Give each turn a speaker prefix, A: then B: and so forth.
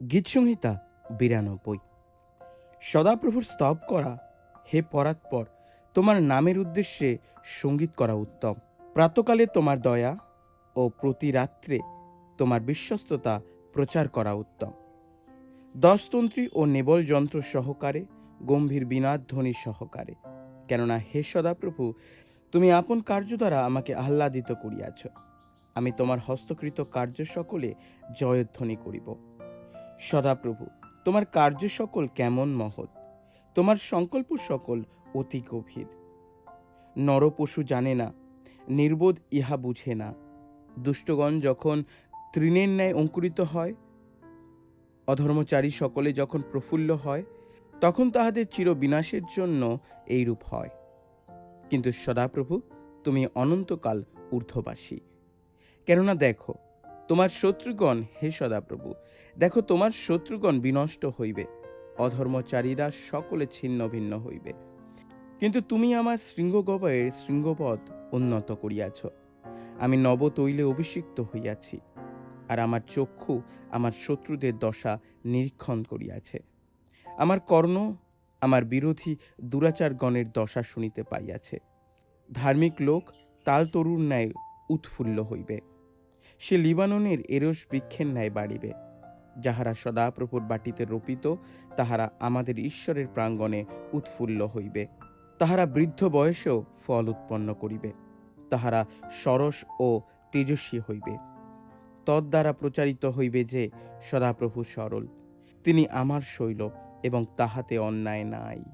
A: গীতসংহিতা 92। সদাপ্রভুর স্তব করা, হে পরাৎপর, তোমার নামের উদ্দেশ্যে সঙ্গীত করা উত্তম। প্রাতকালে তোমার দয়া ও প্রতি রাত্রে তোমার বিশ্বস্ততা প্রচার করা উত্তম। দশতন্ত্রী ও নেবল যন্ত্র সহকারে, গম্ভীর বীণাধ্বনি সহকারে। কেননা হে সদাপ্রভু, তুমি আপন কার্য দ্বারা আমাকে আহ্লাদিত করিয়াছ। আমি তোমার হস্তকৃত কার্য সকলে জয়ধ্বনি করিব। সদাপ্রভু, তোমার কার্য সকল কেমন মহৎ, তোমার সংকল্প সকল অতি গভীর। নরপশু জানে না, নির্বোধ ইহা বুঝে না। দুষ্টগণ যখন তৃণের ন্যায় অঙ্কুরিত হয়, অধর্মচারী সকলে যখন প্রফুল্ল হয়, তখন তাহাদের চির বিনাশের জন্য এইরূপ হয়। কিন্তু সদাপ্রভু, তুমি অনন্তকাল ঊর্ধ্ববাসী। কেননা দেখো, তোমার শত্রুগণ, হে সদাপ্রভু, দেখো তোমার শত্রুগণ বিনষ্ট হইবে, অধর্মচারীরা সকলে ছিন্ন ভিন্ন হইবে। কিন্তু তুমি আমার শৃঙ্গগবয়ের শৃঙ্গপদ উন্নত করিয়াছ। আমি নব তৈলে অভিষিক্ত হইয়াছি, আর আমার চক্ষু আমার শত্রুদের দশা নিরীক্ষণ করিয়াছে। আমার কর্ণ আমার বিরোধী দুরাচারগণের দশা শুনিতে পাইয়াছে। ধার্মিক লোক তালতরুর ন্যায় উৎফুল্ল হইবে, সে লিবাননের এরস বৃক্ষের ন্যায় বাড়িবে। যাহারা সদাপ্রভুর বাটিতে রোপিত, তাহারা আমাদের ঈশ্বরের প্রাঙ্গণে উৎফুল্ল হইবে। তাহারা বৃদ্ধ বয়সেও ফল উৎপন্ন করিবে। তাহারা সরস ও তেজস্বী হইবে। তদ্বারা প্রচারিত হইবে যে সদাপ্রভু সরল, তিনি আমার শৈল এবং তাহাতে অন্যায় নাই।